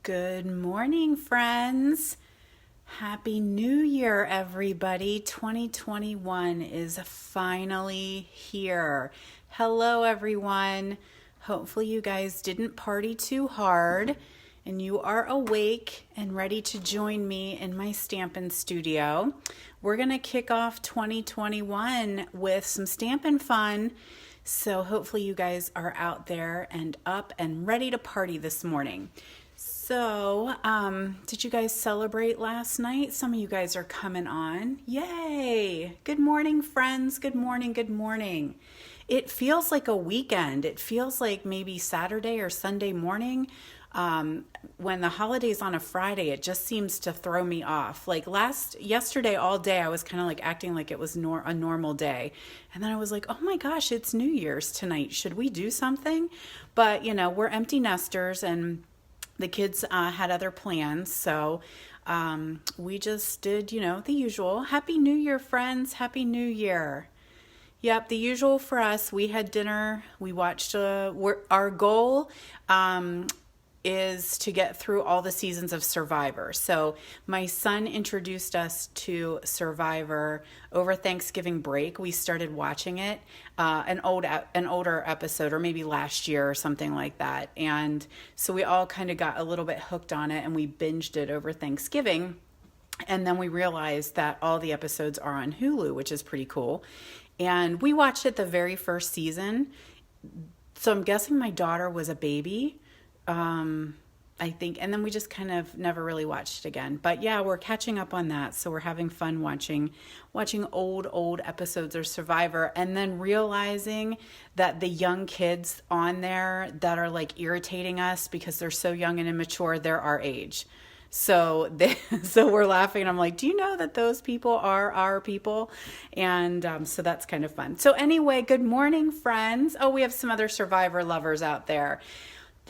Good morning, friends. Happy New Year, everybody. 2021 is finally here. Hello, everyone. Hopefully, you guys didn't party too hard and you are awake and ready to join me in my Stampin' Studio. We're going to kick off 2021 with some Stampin' fun. So hopefully you guys are out there and up and ready to party this morning. So, did you guys celebrate last night? Some of you guys are coming on. Yay! Good morning, friends. Good morning. Good morning. It feels like a weekend. It feels like maybe Saturday or Sunday morning. When the holiday's on a Friday, it just seems to throw me off. Like yesterday all day, I was kind of like acting like it was a normal day. And then I was like, oh my gosh, it's New Year's tonight. Should we do something? But, we're empty nesters and the kids had other plans, so we just did, the usual. Happy New Year, friends. Happy New Year. Yep, the usual for us. We had dinner. We watched, our goal is to get through all the seasons of Survivor. So my son introduced us to Survivor over Thanksgiving break. We started watching it, an older episode, or maybe last year or something like that. And so we all kind of got a little bit hooked on it, and we binged it over Thanksgiving. And then we realized that all the episodes are on Hulu, which is pretty cool. And we watched it the very first season. So I'm guessing my daughter was a baby. I think, and then we just kind of never really watched it again. But yeah, we're catching up on that. So we're having fun watching old episodes of Survivor, and then realizing that the young kids on there that are like irritating us because they're so young and immature, they're our age. So we're laughing, and I'm like, do you know that those people are our people? And so that's kind of fun. So anyway, good morning, friends. Oh, we have some other Survivor lovers out there.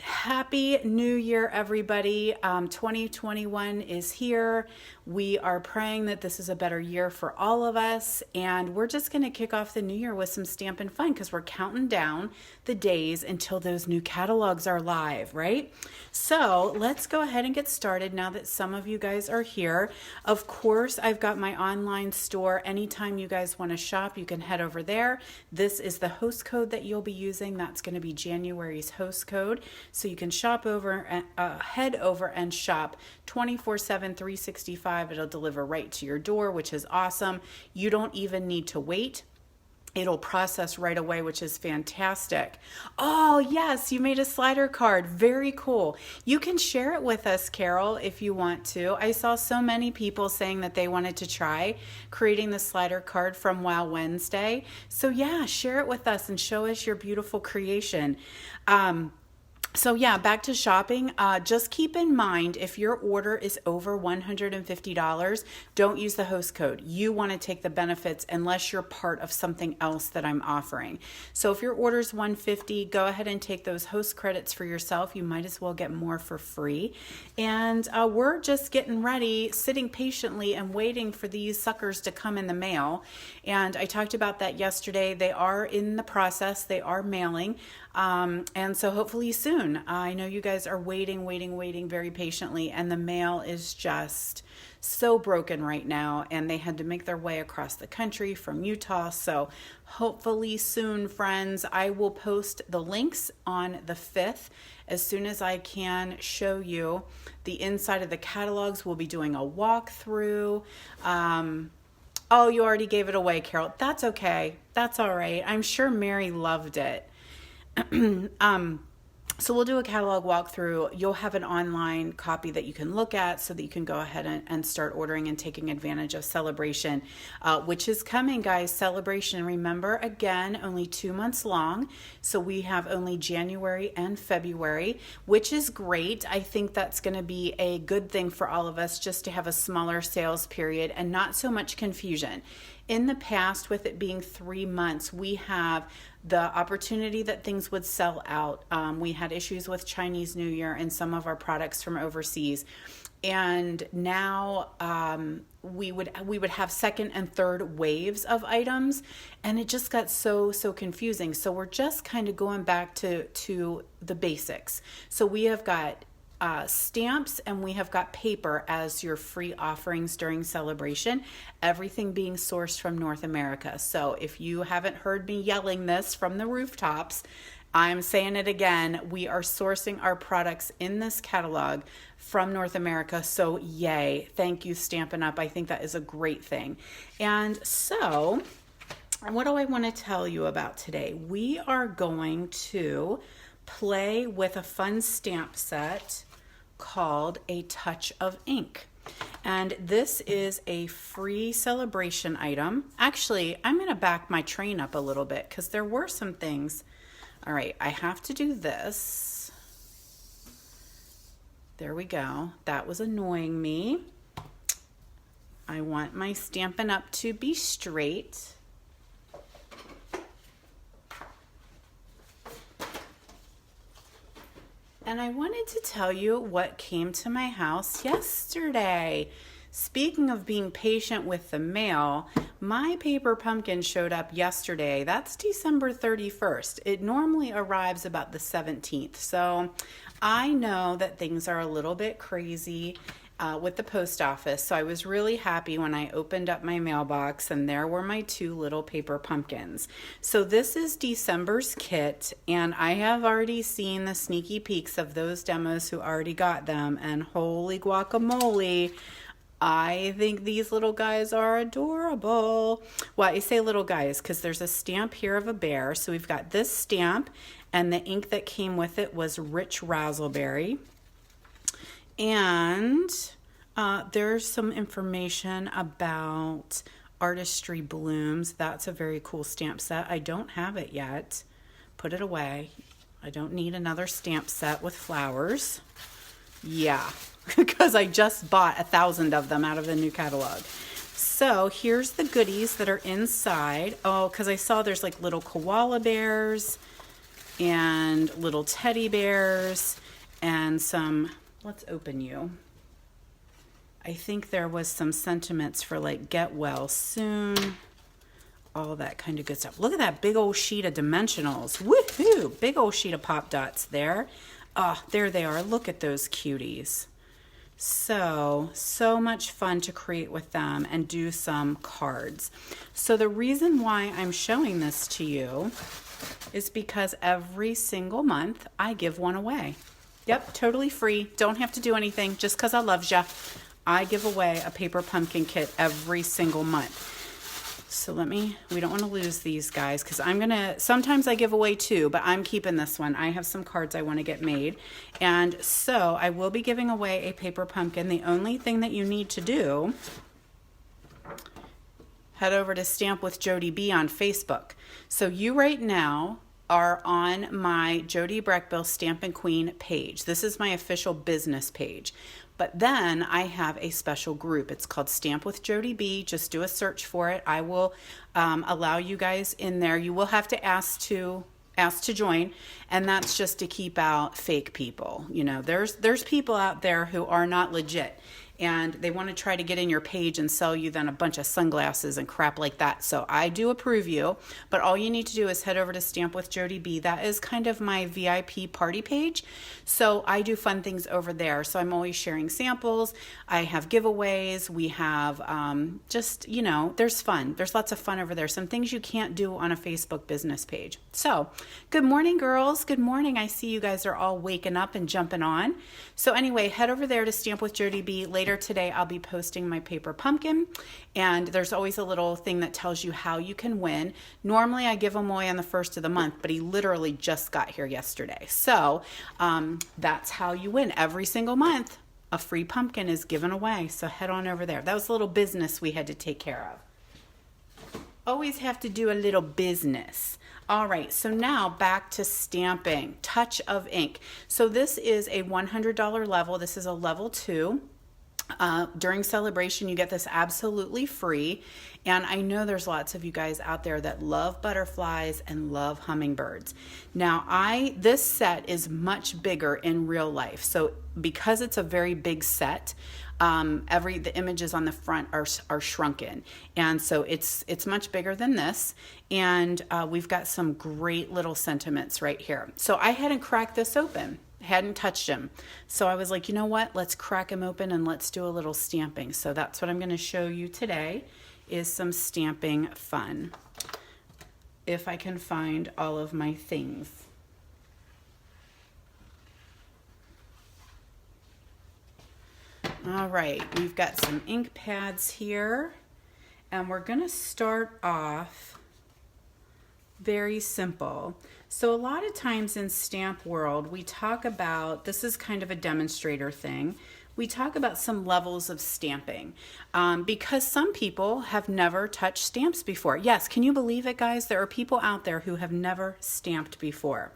Happy New Year, everybody. 2021 is here. We are praying that this is a better year for all of us. And we're just going to kick off the new year with some Stampin' Fun because we're counting down the days until those new catalogs are live, right? So let's go ahead and get started now that some of you guys are here. Of course, I've got my online store. Anytime you guys want to shop, you can head over there. This is the host code that you'll be using. That's going to be January's host code. So you can shop over and head over and shop 24/7, 365. It'll deliver right to your door, which is awesome. You don't even need to wait. It'll process right away, which is fantastic. Oh, yes, you made a slider card. Very cool. You can share it with us, Carol, if you want to. I saw so many people saying that they wanted to try creating the slider card from Wow Wednesday. So yeah, share it with us and show us your beautiful creation. So yeah, back to shopping. Just keep in mind, if your order is over $150, don't use the host code. You want to take the benefits unless you're part of something else that I'm offering. So if your order is $150, go ahead and take those host credits for yourself. You might as well get more for free. And we're just getting ready, sitting patiently and waiting for these suckers to come in the mail. And I talked about that yesterday. They are in the process. They are mailing. And so hopefully soon. I know you guys are waiting very patiently, and the mail is just so broken right now, and they had to make their way across the country from Utah. So hopefully soon, friends. I will post the links on the 5th as soon as I can show you the inside of the catalogs. We'll be doing a walkthrough. Oh, you already gave it away, Carol. That's okay. That's all right. I'm sure Mary loved it. So we'll do a catalog walkthrough. You'll have an online copy that you can look at so that you can go ahead and start ordering and taking advantage of Celebration, which is coming, guys. Celebration, remember, again, only 2 months long. So we have only January and February, which is great. I think that's going to be a good thing for all of us, just to have a smaller sales period and not so much confusion. In the past, with it being 3 months, we have the opportunity that things would sell out. We had issues with Chinese New Year and some of our products from overseas. And now we would have second and third waves of items, and it just got so confusing. So we're just kind of going back to the basics. So we have got stamps, and we have got paper as your free offerings during celebration, everything being sourced from North America. So if you haven't heard me yelling this from the rooftops, I'm saying it again. We are sourcing our products in this catalog from North America. So yay. Thank you, Stampin' Up. I think that is a great thing. And so what do I want to tell you about today? We are going to play with a fun stamp set called A Touch of Ink. And this is a free celebration item. Actually, I'm going to back my train up a little bit because there were some things. All right, I have to do this. There we go. That was annoying me. I want my Stampin' Up to be straight. And I wanted to tell you what came to my house yesterday. Speaking of being patient with the mail, my paper pumpkin showed up yesterday. That's December 31st. It normally arrives about the 17th. So I know that things are a little bit crazy with the post office. So I was really happy when I opened up my mailbox and there were my 2 little paper pumpkins. So this is December's kit, and I have already seen the sneaky peeks of those demos who already got them, and holy guacamole, I think these little guys are adorable. Well, I say little guys because there's a stamp here of a bear. So we've got this stamp, and the ink that came with it was Rich Razzleberry. And there's some information about Artistry Blooms. That's a very cool stamp set. I don't have it yet. Put it away. I don't need another stamp set with flowers. Yeah, because I just bought 1,000 of them out of the new catalog. So here's the goodies that are inside. Oh, because I saw there's like little koala bears and little teddy bears and some... Let's open you. I think there was some sentiments for like get well soon, all that kind of good stuff. Look at that big old sheet of dimensionals. Woohoo! Big old sheet of pop dots there. Oh, there they are. Look at those cuties. So much fun to create with them and do some cards. So the reason why I'm showing this to you is because every single month I give one away. Yep, totally free. Don't have to do anything. Just because I love ya. I give away a paper pumpkin kit every single month. So we don't want to lose these guys because sometimes I give away 2, but I'm keeping this one. I have some cards I want to get made. And so I will be giving away a paper pumpkin. The only thing that you need to do, head over to Stamp with Jody B on Facebook. So you right now are on my Jody Breckbill Stampin' Queen page. This is my official business page. But then I have a special group. It's called Stamp with Jody B. Just do a search for it. I will allow you guys in there. You will have to ask to join, and that's just to keep out fake people. You know, there's people out there who are not legit, and they want to try to get in your page and sell you then a bunch of sunglasses and crap like that. So I do approve you, but all you need to do is head over to Stamp with Jody B. That is kind of my VIP party page. So I do fun things over there. So I'm always sharing samples. I have giveaways. We have there's fun. There's lots of fun over there. Some things you can't do on a Facebook business page. So good morning, girls. Good morning. I see you guys are all waking up and jumping on. So anyway, head over there to Stamp with Jody B. Later today, I'll be posting my paper pumpkin, and there's always a little thing that tells you how you can win. Normally, I give them away on the 1st of the month, but he literally just got here yesterday. So that's how you win. Every single month, a free pumpkin is given away. So head on over there. That was a little business we had to take care of. Always have to do a little business. All right, so now back to stamping. Touch of Ink. So this is a $100 level. This is a level 2. During celebration, you get this absolutely free. And I know there's lots of you guys out there that love butterflies and love hummingbirds. Now, this set is much bigger in real life. So because it's a very big set, the images on the front are shrunken, and so it's much bigger than this. And we've got some great little sentiments right here. So I hadn't cracked this open. hadn't touched him. So I was like, you know what? Let's crack him open and let's do a little stamping. So that's what I'm going to show you today, is some stamping fun. If I can find all of my things. All right, we've got some ink pads here, and we're going to start off very simple. So a lot of times in stamp world, we talk about, this is kind of a demonstrator thing, we talk about some levels of stamping because some people have never touched stamps before. Yes, can you believe it, guys? There are people out there who have never stamped before.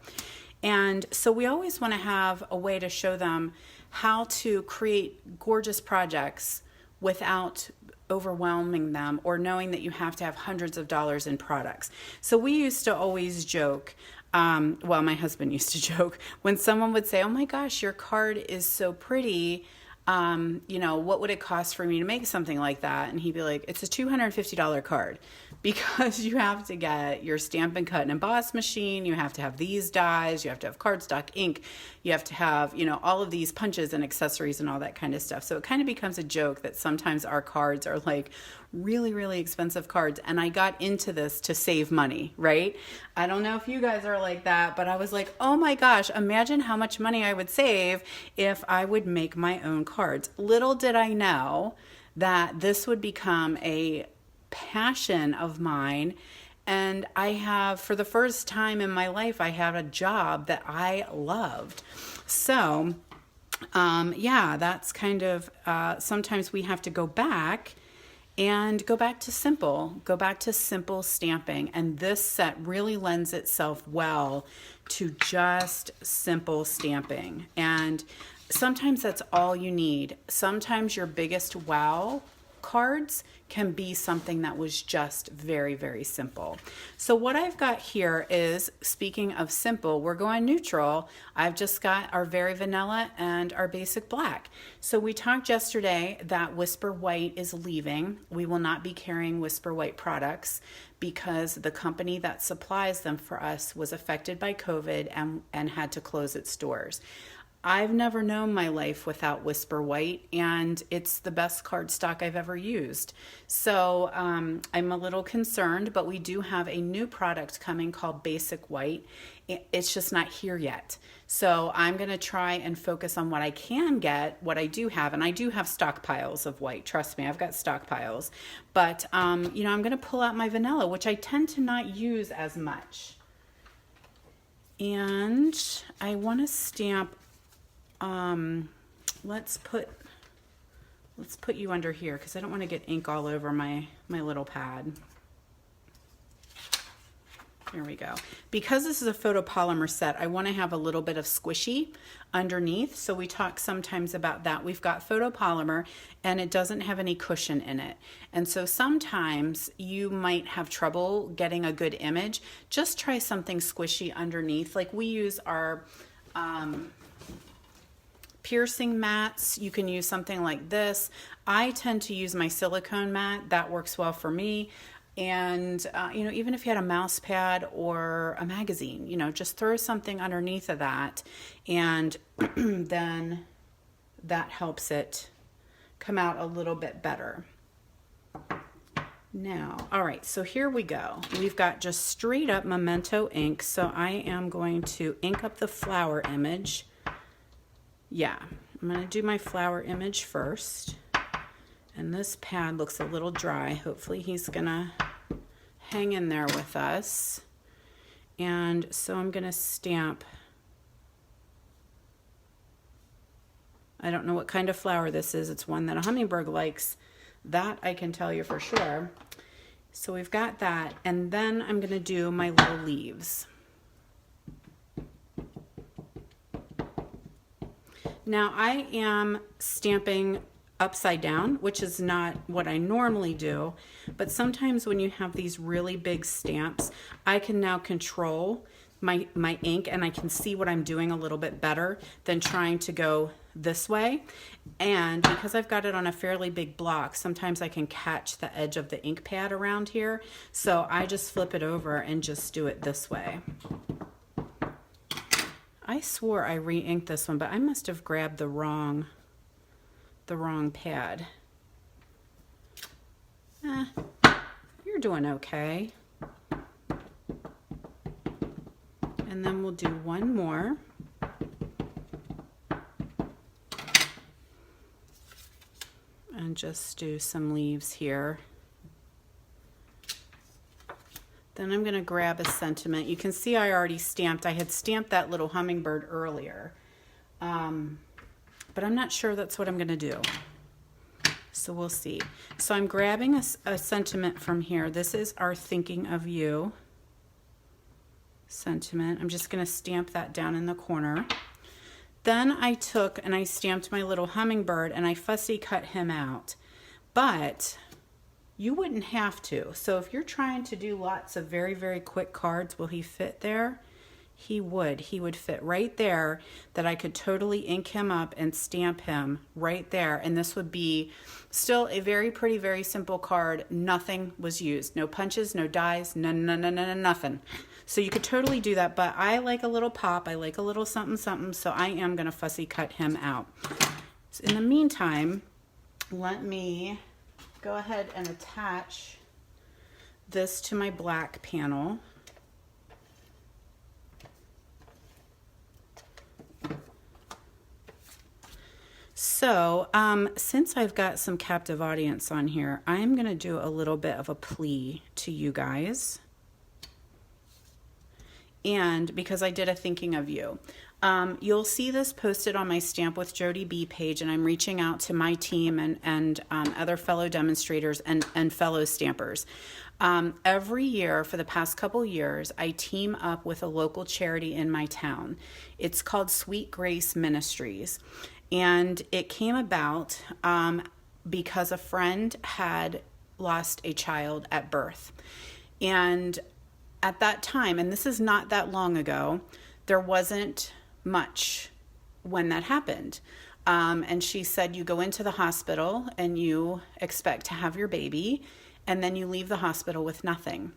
And so we always want to have a way to show them how to create gorgeous projects without overwhelming them or knowing that you have to have hundreds of dollars in products. So we used to always joke, well, my husband used to joke, when someone would say, oh my gosh, your card is so pretty, you know, what would it cost for me to make something like that? And he'd be like, it's a $250 card, because you have to get your Stampin' Cut and Emboss machine, you have to have these dies, you have to have cardstock ink, you have to have, you know, all of these punches and accessories and all that kind of stuff. So it kind of becomes a joke that sometimes our cards are like really, really expensive cards. And I got into this to save money, right? I don't know if you guys are like that, but I was like, oh my gosh, imagine how much money I would save if I would make my own cards. Little did I know that this would become a passion of mine, and I have, for the first time in my life, I have a job that I loved. So yeah, that's kind of sometimes we have to go back to simple stamping, and this set really lends itself well to just simple stamping. And sometimes that's all you need. Sometimes your biggest wow cards can be something that was just very, very simple. So what I've got here is, speaking of simple, we're going neutral. I've just got our very vanilla and our basic black. So we talked yesterday that Whisper White is leaving. We will not be carrying Whisper White products because the company that supplies them for us was affected by COVID and had to close its doors. I've never known my life without Whisper White, and it's the best cardstock I've ever used. So I'm a little concerned, but we do have a new product coming called Basic White. It's just not here yet. So I'm going to try and focus on what I can get, what I do have, and I do have stockpiles of white. Trust me, I've got stockpiles. But, you know, I'm going to pull out my vanilla, which I tend to not use as much. And I want to stamp. Let's put you under here because I don't want to get ink all over my little pad. There we go. Because this is a photopolymer set, I want to have a little bit of squishy underneath. So we talk sometimes about that. We've got photopolymer and it doesn't have any cushion in it. And so sometimes you might have trouble getting a good image. Just try something squishy underneath. Like we use our piercing mats. You can use something like this. I tend to use my silicone mat. That works well for me. And, you know, even if you had a mouse pad or a magazine, you know, just throw something underneath of that, and then that helps it come out a little bit better. Now, all right, so here we go. We've got just straight up Memento ink. So I am going to ink up the flower image. Yeah, I'm going to do my flower image first. And this pad looks a little dry. Hopefully he's going to hang in there with us. And so I'm going to stamp. I don't know what kind of flower this is. It's one that a hummingbird likes. That I can tell you for sure. So we've got that. And then I'm going to do my little leaves. Now I am stamping upside down, which is not what I normally do, but sometimes when you have these really big stamps, I can now control my ink and I can see what I'm doing a little bit better than trying to go this way. And because I've got it on a fairly big block, sometimes I can catch the edge of the ink pad around here. So I just flip it over and just do it this way. I swore I re-inked this one, but I must have grabbed the wrong pad. You're doing okay. And then we'll do one more. And just do some leaves here. Then I'm going to grab a sentiment. You can see I already stamped. I had stamped that little hummingbird earlier. But I'm not sure that's what I'm going to do. So we'll see. So I'm grabbing a sentiment from here. This is our Thinking of You sentiment. I'm just going to stamp that down in the corner. Then I took and I stamped my little hummingbird and I fussy cut him out. But you wouldn't have to. So if you're trying to do lots of very, very quick cards, will he fit there? He would. He would fit right there, that I could totally ink him up and stamp him right there. And this would be still a very pretty, very simple card. Nothing was used. No punches, no dies, nothing. So you could totally do that. But I like a little pop. I like a little something, something. So I am going to fussy cut him out. So in the meantime, let me go ahead and attach this to my black panel. So, since I've got some captive audience on here, I'm going to do a little bit of a plea to you guys. And because I did a Thinking of You. You'll see this posted on my Stamp with Jody B page, and I'm reaching out to my team and other fellow demonstrators and fellow stampers. Every year for the past couple years, I team up with a local charity in my town. It's called Sweet Grace Ministries. And it came about because a friend had lost a child at birth. And at that time, and this is not that long ago, there wasn't much when that happened. And she said, you go into the hospital and you expect to have your baby, and then you leave the hospital with nothing.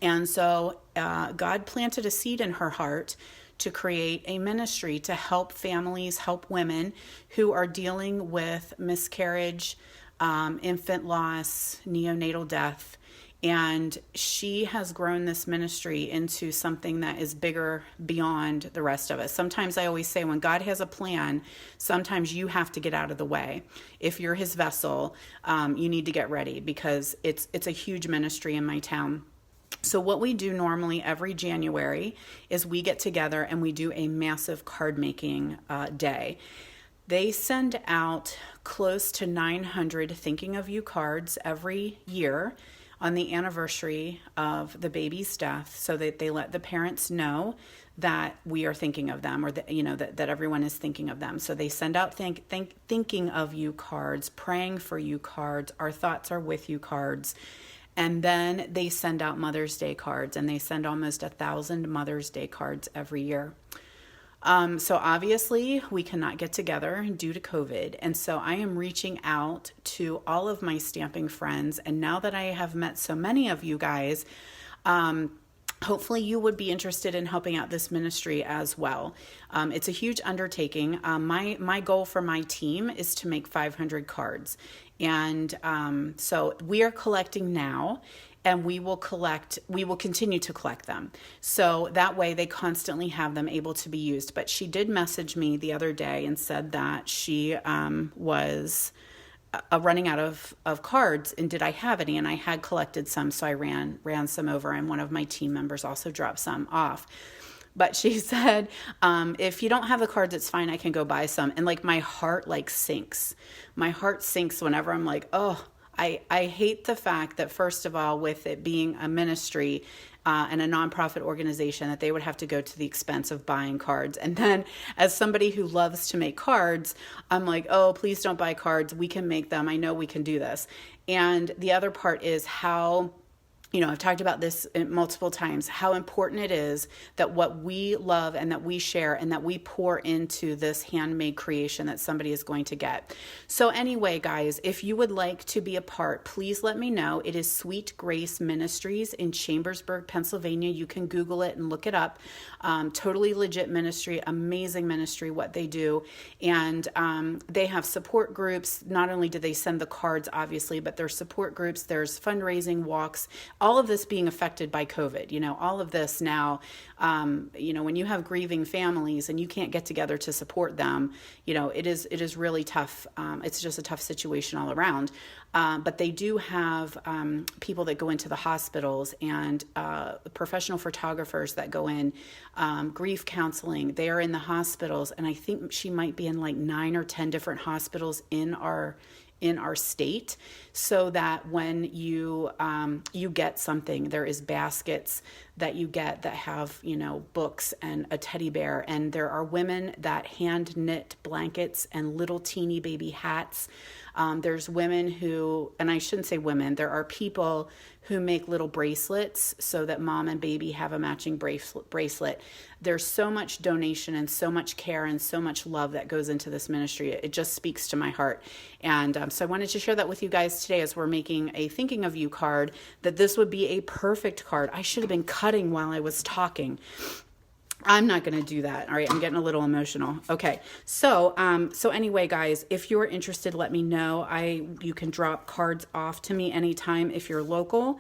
And so God planted a seed in her heart to create a ministry to help families, help women who are dealing with miscarriage, infant loss, neonatal death. And she has grown this ministry into something that is bigger beyond the rest of us. Sometimes I always say when God has a plan, sometimes you have to get out of the way. If you're his vessel, you need to get ready because it's a huge ministry in my town. So what we do normally every January is we get together and we do a massive card making day. They send out close to 900 Thinking of You cards every year on the anniversary of the baby's death, so that they let the parents know that we are thinking of them, or that, you know, that everyone is thinking of them. So they send out Thinking of You cards, praying for you cards, our thoughts are with you cards. And then they send out Mother's Day cards, and they send almost 1,000 Mother's Day cards every year. So obviously we cannot get together due to COVID. And so I am reaching out to all of my stamping friends. And now that I have met so many of you guys, hopefully you would be interested in helping out this ministry as well. It's a huge undertaking. My goal for my team is to make 500 cards. And so we are collecting now, and we will continue to collect them. So that way they constantly have them able to be used. But she did message me the other day and said that she was running out of cards, and did I have any? And I had collected some, so I ran some over, and one of my team members also dropped some off. But she said, if you don't have the cards, it's fine. I can go buy some. And like my heart sinks. My heart sinks whenever I'm like, oh, I hate the fact that, first of all, with it being a ministry and a nonprofit organization, that they would have to go to the expense of buying cards. And then as somebody who loves to make cards, I'm like, oh, please don't buy cards. We can make them. I know we can do this. And the other part is how I've talked about this multiple times, how important it is that what we love and that we share and that we pour into this handmade creation that somebody is going to get. So anyway, guys, if you would like to be a part, please let me know. It is Sweet Grace Ministries in Chambersburg, Pennsylvania. You can Google it and look it up. Totally legit ministry, amazing ministry, what they do. And they have support groups. Not only do they send the cards, obviously, but there's support groups, there's fundraising walks, all of this being affected by COVID, all of this now, when you have grieving families and you can't get together to support them, it is really tough. It's just a tough situation all around. But they do have people that go into the hospitals and professional photographers that go in, grief counseling. They are in the hospitals, and I think she might be in like 9 or 10 different hospitals in our state, so that when you get something, there is baskets that you get that have, books and a teddy bear. And there are women that hand knit blankets and little teeny baby hats. There's women who, and I shouldn't say women, there are people who make little bracelets so that mom and baby have a matching bracelet. There's so much donation and so much care and so much love that goes into this ministry. It just speaks to my heart. And so I wanted to share that with you guys today as we're making a Thinking of You card, that this would be a perfect card. I should have been cutting while I was talking. I'm not going to do that. All right. I'm getting a little emotional. Okay. So anyway, guys, if you're interested, let me know. You can drop cards off to me anytime. If you're local,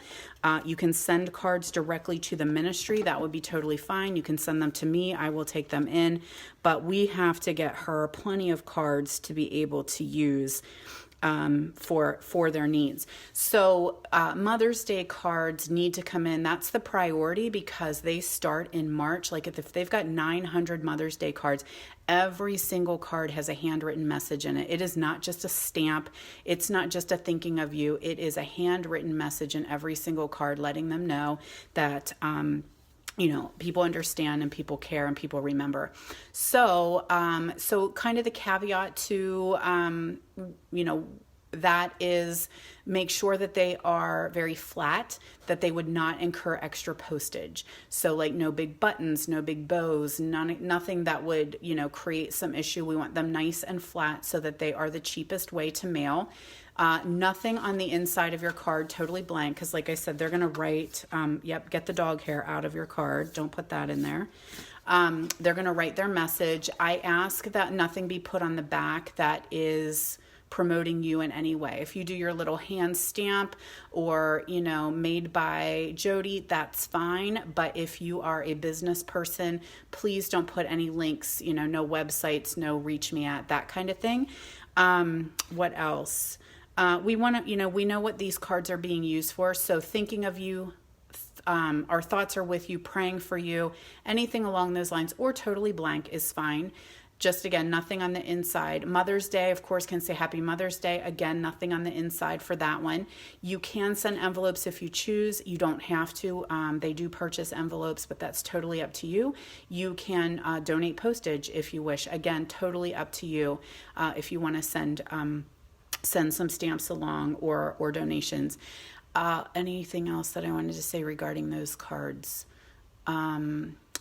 you can send cards directly to the ministry. That would be totally fine. You can send them to me. I will take them in, but we have to get her plenty of cards to be able to use for their needs. So Mother's Day cards need to come in. That's the priority because they start in March. Like if they've got 900 Mother's Day cards, every single card has a handwritten message in it. It is not just a stamp. It's not just a thinking of you. It is a handwritten message in every single card, letting them know that people understand and people care and people remember. So kind of the caveat to, that is make sure that they are very flat, that they would not incur extra postage. So like no big buttons, no big bows, nothing that would, create some issue. We want them nice and flat so that they are the cheapest way to mail. Nothing on the inside of your card, totally blank, because like I said, they're going to write, get the dog hair out of your card. Don't put that in there. They're going to write their message. I ask that nothing be put on the back that is promoting you in any way. If you do your little hand stamp or, made by Jody, that's fine. But if you are a business person, please don't put any links, no websites, no reach me at, that kind of thing. What else? We want to, we know what these cards are being used for. So thinking of you, our thoughts are with you, praying for you, anything along those lines, or totally blank is fine. Just again, nothing on the inside. Mother's Day, of course, can say Happy Mother's Day. Again, nothing on the inside for that one. You can send envelopes if you choose. You don't have to. They do purchase envelopes, but that's totally up to you. You can donate postage if you wish. Again, totally up to you if you want to send some stamps along or donations. Anything else that I wanted to say regarding those cards?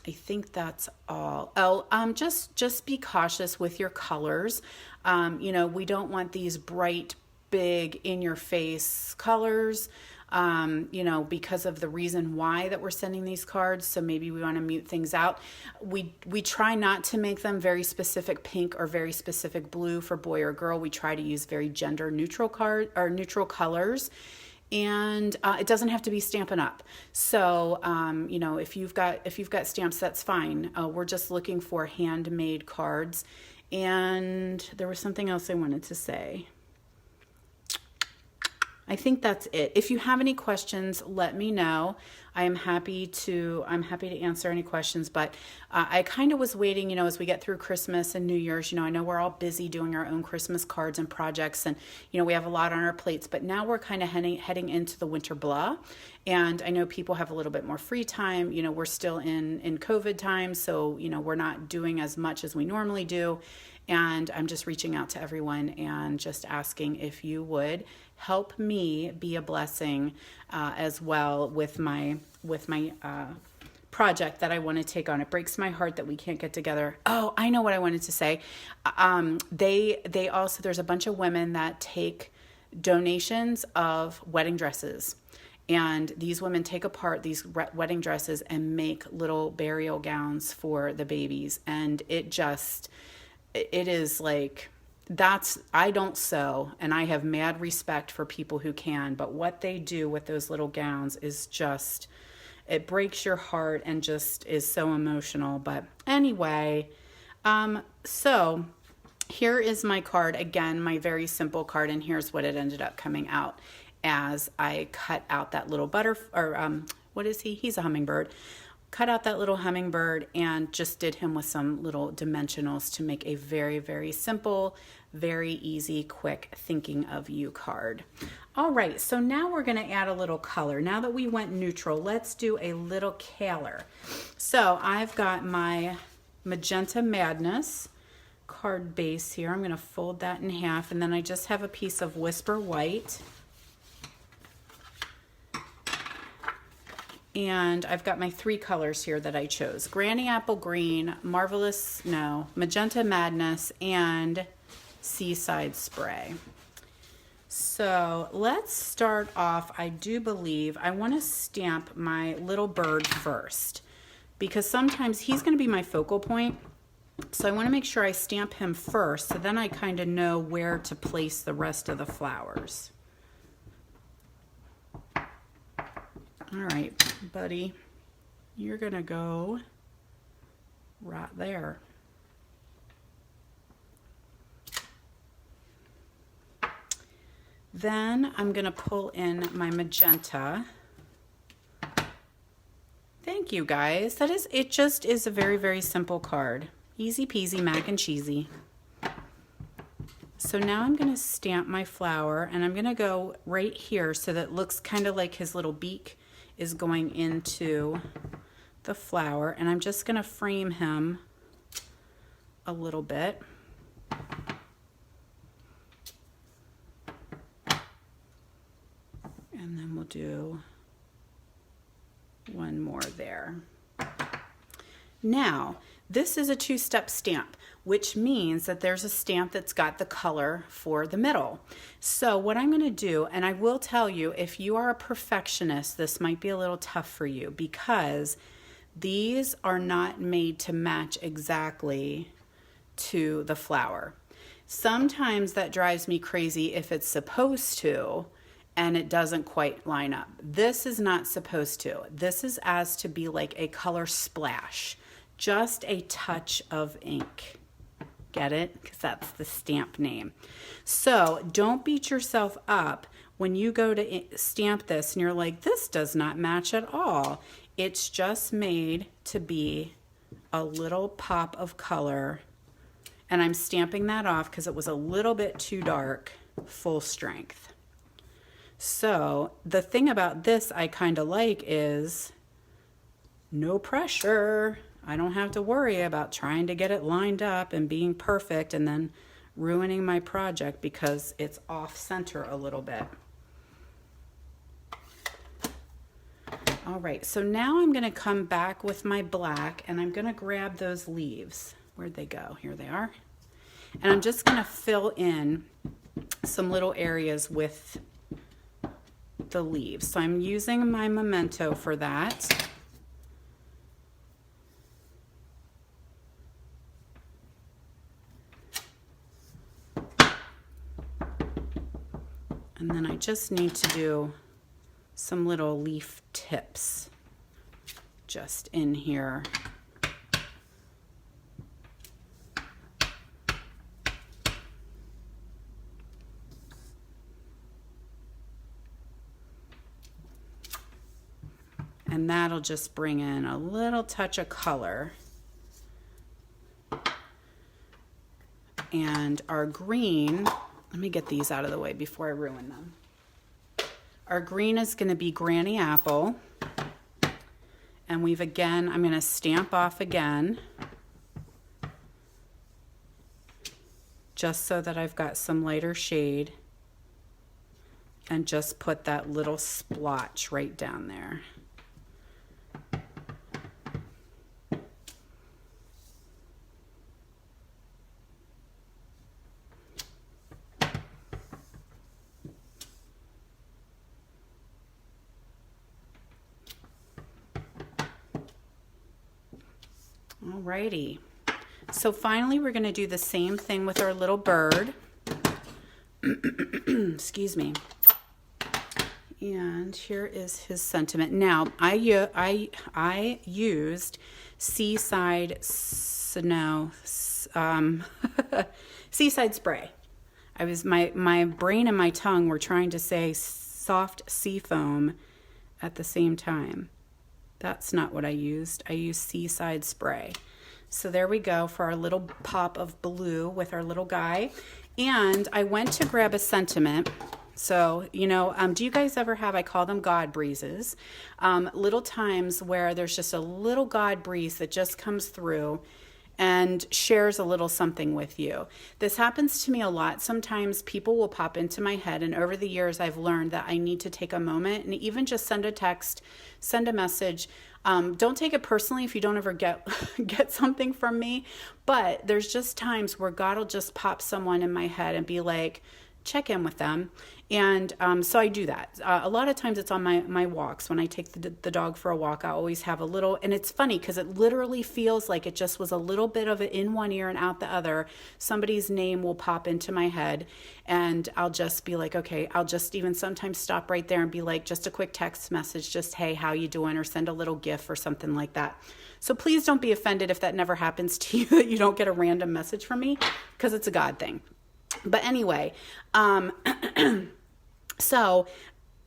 I think that's all. Just be cautious with your colors. We don't want these bright, big, in-your-face colors, because of the reason why that we're sending these cards. So maybe we want to mute things out. We try not to make them very specific pink or very specific blue for boy or girl. We try to use very gender neutral neutral colors. And it doesn't have to be Stampin' Up. So, if you've got stamps, that's fine. We're just looking for handmade cards. And there was something else I wanted to say. I think that's it. If you have any questions, let me know. I'm happy to answer any questions, but I kind of was waiting, as we get through Christmas and New Year's, I know we're all busy doing our own Christmas cards and projects, and, we have a lot on our plates, but now we're kind of heading into the winter blah. And I know people have a little bit more free time. We're still in COVID time, so, we're not doing as much as we normally do. And I'm just reaching out to everyone and just asking if you would help me be a blessing as well with my project that I want to take on. It breaks my heart that we can't get together. Oh, I know what I wanted to say. They also, there's a bunch of women that take donations of wedding dresses. And these women take apart these wedding dresses and make little burial gowns for the babies. And it is like, I don't sew, and I have mad respect for people who can, but what they do with those little gowns is just, it breaks your heart and just is so emotional. But anyway, so here is my card. Again, my very simple card, and here's what it ended up coming out as. I cut out that little what is he? He's a hummingbird. Cut out that little hummingbird and just did him with some little dimensionals to make a very, very simple, very easy, quick thinking of you card. All right, so now we're going to add a little color. Now that we went neutral, let's do a little color. So I've got my Magenta Madness card base here. I'm going to fold that in half, and then I just have a piece of Whisper White. And I've got my 3 colors here that I chose. Granny Apple Green, Magenta Madness, and Seaside Spray. So let's start off. I do believe I want to stamp my little bird first, because sometimes he's going to be my focal point. So I want to make sure I stamp him first, so then I kind of know where to place the rest of the flowers. All right, buddy, you're going to go right there. Then I'm going to pull in my magenta. Thank you, guys. It just is a very, very simple card. Easy peasy, mac and cheesy. So now I'm going to stamp my flower, and I'm going to go right here so that it looks kind of like his little beak is going into the flower, and I'm just going to frame him a little bit. And then we'll do one more there. Now, this is a 2-step stamp, which means that there's a stamp that's got the color for the middle. So what I'm going to do, and I will tell you, if you are a perfectionist, this might be a little tough for you, because these are not made to match exactly to the flower. Sometimes that drives me crazy if it's supposed to, and it doesn't quite line up. This is not supposed to. This is as to be like a color splash. Just a touch of ink. Get it? Because that's the stamp name. So don't beat yourself up when you go to stamp this and you're like, this does not match at all. It's just made to be a little pop of color. And I'm stamping that off because it was a little bit too dark, full strength. So the thing about this I kind of like is no pressure. I don't have to worry about trying to get it lined up and being perfect and then ruining my project because it's off center a little bit. All right, so now I'm going to come back with my black and I'm going to grab those leaves. Where'd they go? Here they are. And I'm just going to fill in some little areas with the leaves. So I'm using my Memento for that. And then I just need to do some little leaf tips just in here. And that'll just bring in a little touch of color. And our green, let me get these out of the way before I ruin them. Our green is going to be Granny Apple. And I'm going to stamp off again. just so that I've got some lighter shade, and just put that little splotch right down there. Alrighty. So finally, we're going to do the same thing with our little bird. Excuse me. And here is his sentiment. Now, I used Seaside Seaside Spray. My brain and my tongue were trying to say soft sea foam at the same time. That's not what I used. I used Seaside Spray. So there we go for our little pop of blue with our little guy. And I went to grab a sentiment. So, do you guys ever have, I call them God breezes, little times where there's just a little God breeze that just comes through and shares a little something with you. This happens to me a lot. Sometimes people will pop into my head, and over the years I've learned that I need to take a moment and even just send a text, send a message. Don't take it personally if you don't ever get something from me, but there's just times where God will just pop someone in my head and be like, check in with them. And so I do that. A lot of times it's on my walks. When I take the dog for a walk, I always have a little, and it's funny because it literally feels like it just was a little bit of it in one ear and out the other. Somebody's name will pop into my head, and I'll just be like, okay, I'll just even sometimes stop right there and be like, just a quick text message, just, hey, how you doing? Or send a little GIF or something like that. So please don't be offended if that never happens to you, that you don't get a random message from me, because it's a God thing. But anyway, so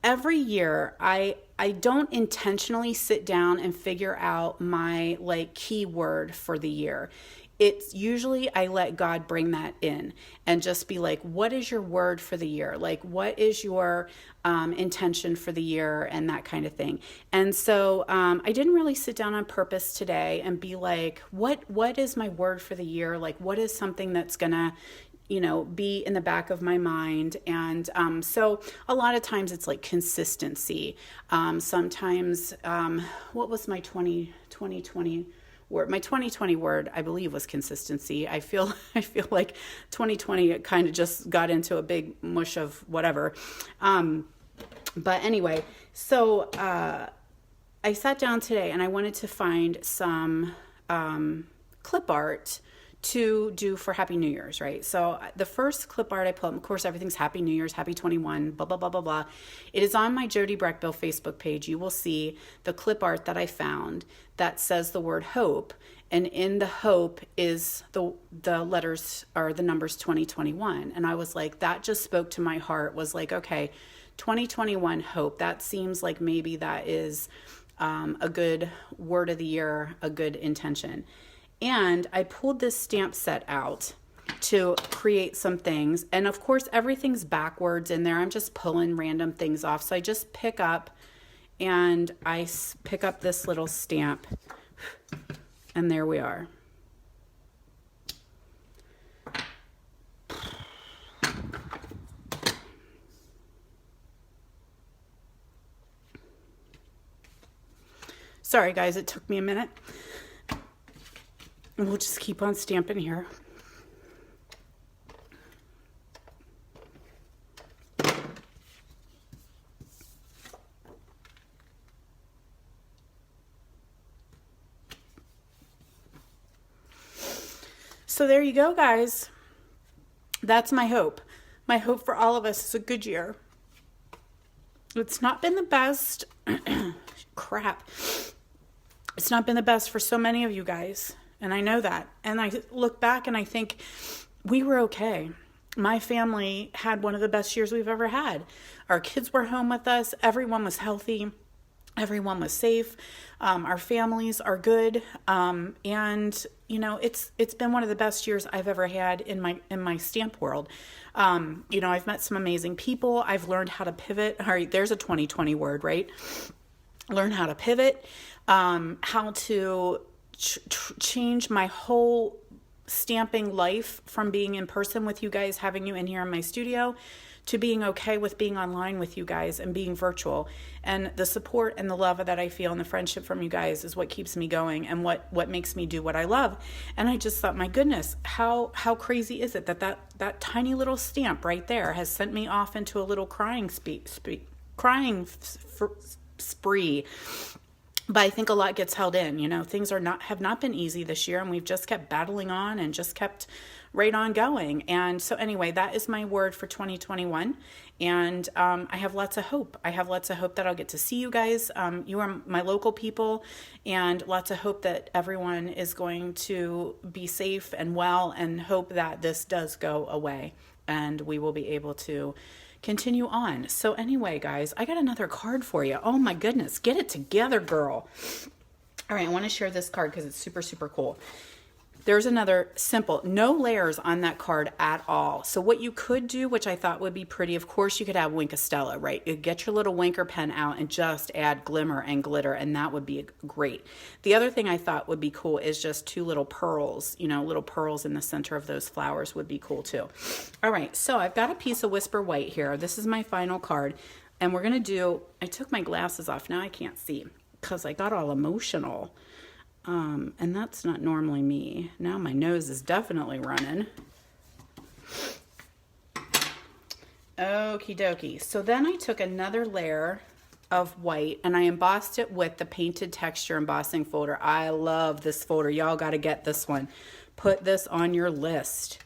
every year I don't intentionally sit down and figure out my keyword for the year. It's usually I let God bring that in and just be like, what is your word for the year? Like, what is your intention for the year, and that kind of thing. And so I didn't really sit down on purpose today and be like, what is my word for the year? Like, what is something that's gonna be in the back of my mind. And so a lot of times it's like consistency. Sometimes, what was my 2020 word? My 2020 word, I believe, was consistency. I feel like 2020, it kind of just got into a big mush of whatever. But anyway, so I sat down today and I wanted to find some clip art to do for Happy New Year's, right? So the first clip art I put, of course, everything's Happy New Year's, Happy 21, blah, blah, blah, blah, blah. It is on my Jody Breckbill Facebook page. You will see the clip art that I found that says the word hope. And in the hope is the letters or the numbers 2021. And I was like, that just spoke to my heart, was like, okay, 2021 hope. That seems like maybe that is a good word of the year, a good intention. And I pulled this stamp set out to create some things. And of course, everything's backwards in there. I'm just pulling random things off. So I just pick up this little stamp. And there we are. Sorry, guys, it took me a minute. And we'll just keep on stamping here. So there you go, guys. That's my hope. My hope for all of us is a good year. It's not been the best. Crap. It's not been the best for so many of you guys. And I know that. And I look back and I think we were okay. My family had one of the best years we've ever had. Our kids were home with us. Everyone was healthy. Everyone was safe. Our families are good. And it's been one of the best years I've ever had in my stamp world. I've met some amazing people. I've learned how to pivot. All right, there's a 2020 word, right? Learn how to pivot, how to change my whole stamping life from being in person with you guys, having you in here in my studio, to being okay with being online with you guys and being virtual. And the support and the love that I feel and the friendship from you guys is what keeps me going and what makes me do what I love. And I just thought, my goodness, how crazy is it that tiny little stamp right there has sent me off into a little crying spree. But I think a lot gets held in. You know, things have not been easy this year, and we've just kept battling on and just kept right on going. And so anyway, that is my word for 2021. And I have lots of hope. I have lots of hope that I'll get to see you guys. You are my local people, and lots of hope that everyone is going to be safe and well, and hope that this does go away and we will be able to continue on. So anyway, guys, I got another card for you. Oh my goodness, get it together, girl. All right, I want to share this card because it's super, super cool. There's another simple, no layers on that card at all. So what you could do, which I thought would be pretty, of course you could have Wink of Stella, right? You get your little Winker pen out and just add glimmer and glitter, and that would be great. The other thing I thought would be cool is just 2 little pearls, you know, little pearls in the center of those flowers would be cool too. All right, so I've got a piece of Whisper White here. This is my final card, and we're gonna do, I took my glasses off, now I can't see because I got all emotional. And that's not normally me. Now my nose is definitely running. Okie dokie. So then I took another layer of white and I embossed it with the Painted Texture embossing folder. I love this folder. Y'all got to get this one. Put this on your list.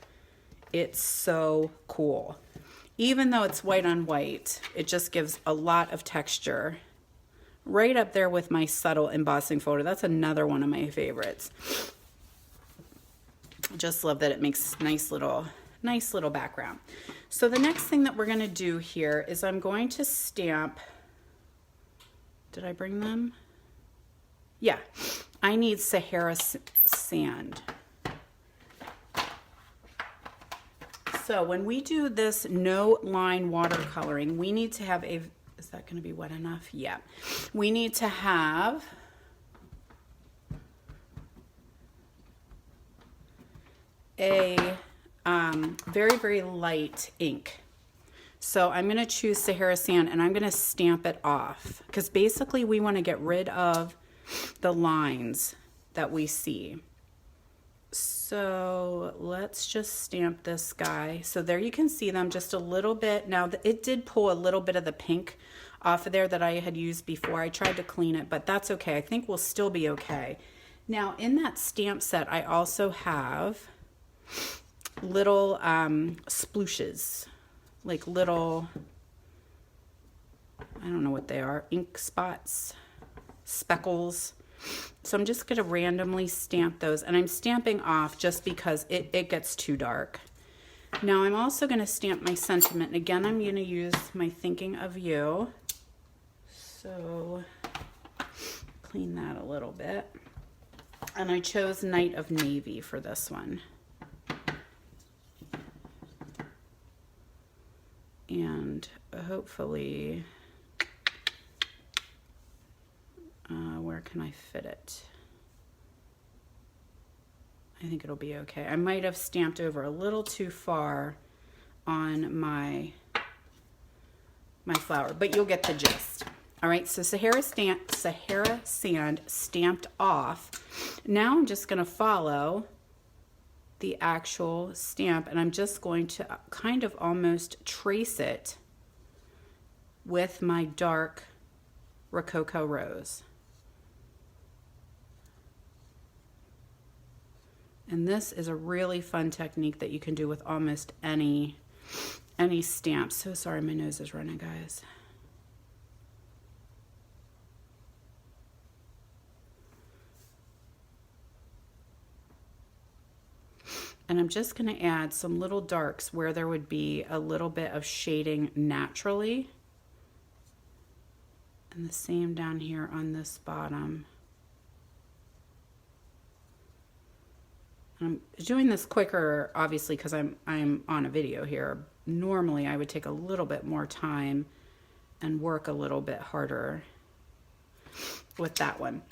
It's so cool. Even though it's white on white, it just gives a lot of texture. Right up there with my subtle embossing folder. That's another one of my favorites. Just love that it makes nice little background. So the next thing that we're going to do here is I'm going to stamp. Did I bring them? Yeah, I need Sahara sand. So when we do this no line watercoloring, we need to have a, is that going to be wet enough? Yeah. We need to have a very, very light ink. So I'm going to choose Sahara Sand and I'm going to stamp it off because basically we want to get rid of the lines that we see. So let's just stamp this guy. So there you can see them just a little bit. Now it did pull a little bit of the pink off of there that I had used before. I tried to clean it, but that's okay. I think we'll still be okay. Now in that stamp set, I also have little splooshes, like little, I don't know what they are, ink spots, speckles. So I'm just going to randomly stamp those, and I'm stamping off just because it gets too dark. Now I'm also going to stamp my sentiment, and again I'm going to use my Thinking of You. So clean that a little bit. And I chose Night of Navy for this one. And hopefully, where can I fit it? I think it'll be okay. I might have stamped over a little too far on my flower, but you'll get the gist. All right, so Sahara Sand stamped off. Now I'm just going to follow the actual stamp, and I'm just going to kind of almost trace it with my dark Rococo Rose. And this is a really fun technique that you can do with almost any stamp. So sorry, my nose is running, guys. And I'm just going to add some little darks where there would be a little bit of shading naturally. And the same down here on this bottom. I'm doing this quicker, obviously, because I'm on a video here. Normally, I would take a little bit more time and work a little bit harder with that one.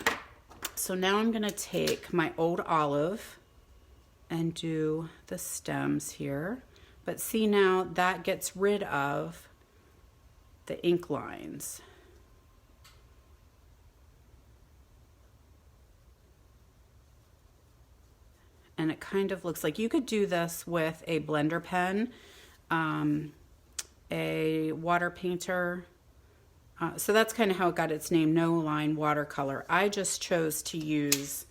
So now I'm going to take my Old Olive and do the stems here. But see, now that gets rid of the ink lines. And it kind of looks like you could do this with a blender pen, a water painter. So that's kind of how it got its name, No Line Watercolor. I just chose to use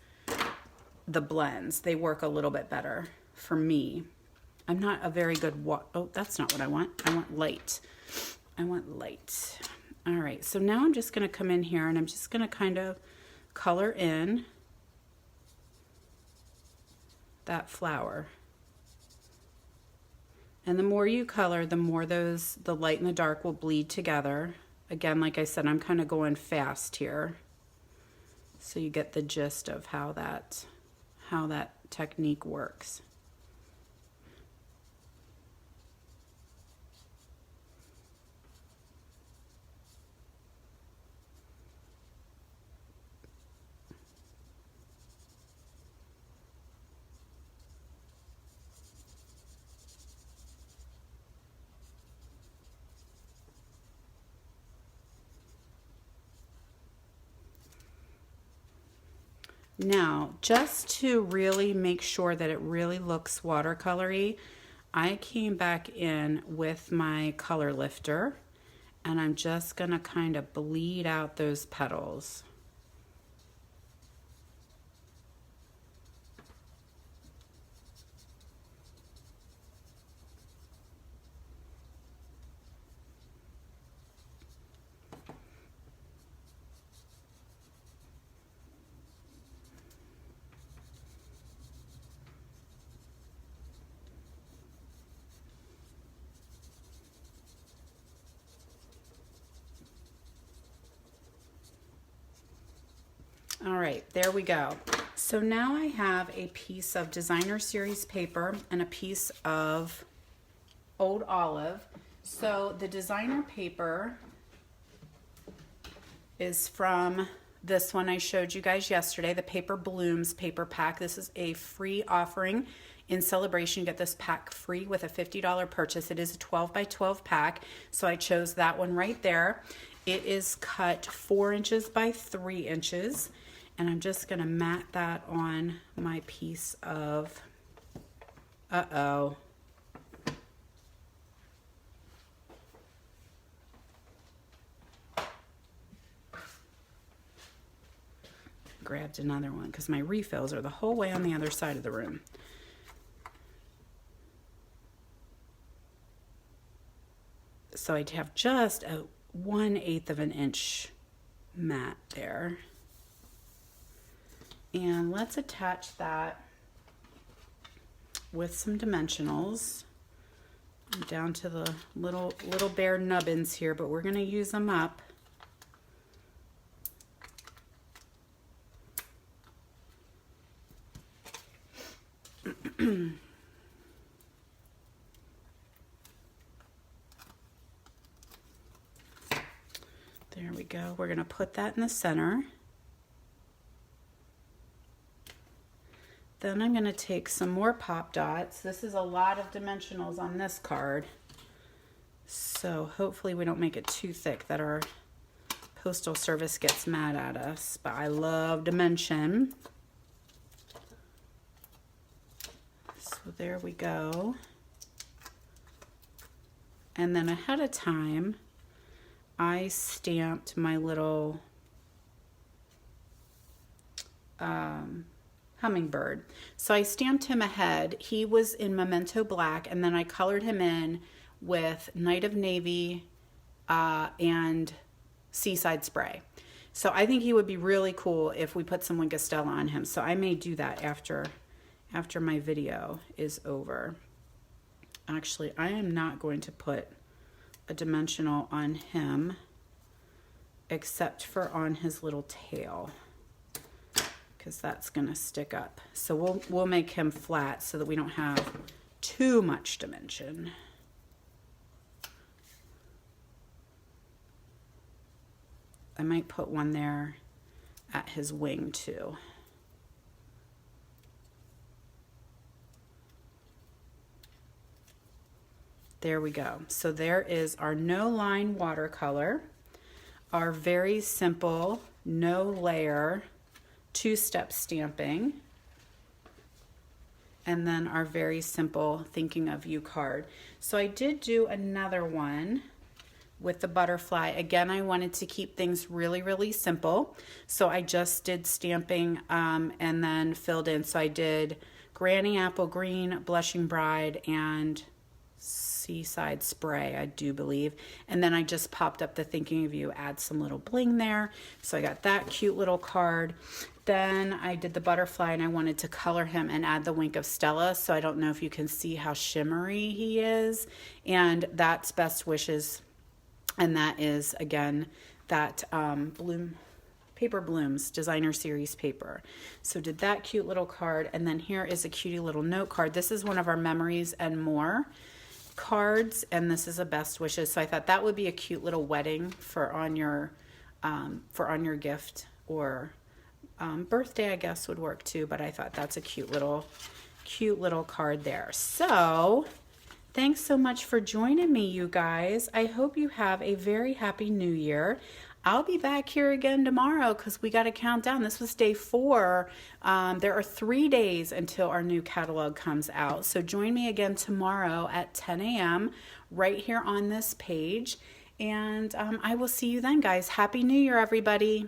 the blends. They work a little bit better for me. I'm not a very good oh, that's not what I want. I want light. I want light. All right, so now I'm just gonna come in here and I'm just gonna kind of color in that flower. And the more you color, the more the light and the dark will bleed together. Again, like I said, I'm kind of going fast here, so you get the gist of how that technique works. Now, just to really make sure that it really looks watercolory, I came back in with my color lifter and I'm just gonna kind of bleed out those petals. All right, there we go. So now I have a piece of designer series paper and a piece of Old Olive. So the designer paper is from this one I showed you guys yesterday, the Paper Blooms paper pack. This is a free offering. In celebration, you get this pack free with a $50 purchase. It is a 12 by 12 pack, so I chose that one right there. It is cut 4 inches by 3 inches. And I'm just gonna mat that on my piece of, grabbed another one because my refills are the whole way on the other side of the room. So I'd have just a 1/8 of an inch mat there. And let's attach that with some dimensionals. I'm down to the little bare nubbins here, but we're gonna use them up. There we go. We're gonna put that in the center. Then I'm going to take some more pop dots. This is a lot of dimensionals on this card, so hopefully we don't make it too thick that our postal service gets mad at us, but I love dimension. So there we go. And then ahead of time, I stamped my little hummingbird. So I stamped him ahead. He was in Memento Black, and then I colored him in with Night of Navy and Seaside Spray. So I think he would be really cool if we put some Linkostella on him. So I may do that after my video is over. Actually, I am not going to put a dimensional on him except for on his little tail, because that's gonna stick up. So we'll make him flat so that we don't have too much dimension. I might put one there at his wing too. There we go. So there is our no line watercolor, our very simple no layer two-step stamping, and then our very simple thinking of you card. So I did do another one with the butterfly. Again, I wanted to keep things really, really simple. So I just did stamping and then filled in. So I did Granny Apple Green, Blushing Bride, and Seaside Spray, I do believe. And then I just popped up the thinking of you, add some little bling there. So I got that cute little card. Then I did the butterfly and I wanted to color him and add the wink of Stella. So I don't know if you can see how shimmery he is. And that's Best Wishes. And that is, again, that Paper Blooms Designer Series paper. So did that cute little card. And then here is a cutie little note card. This is one of our Memories and More cards. And this is a Best Wishes. So I thought that would be a cute little wedding for on your gift, or birthday, I guess, would work too. But I thought that's a cute little card there. So thanks so much for joining me, you guys. I hope you have a very happy new year. I'll be back here again tomorrow because we got to count down. This was day 4. There are 3 days until our new catalog comes out. So join me again tomorrow at 10 a.m. right here on this page. And I will see you then, guys. Happy New Year, everybody.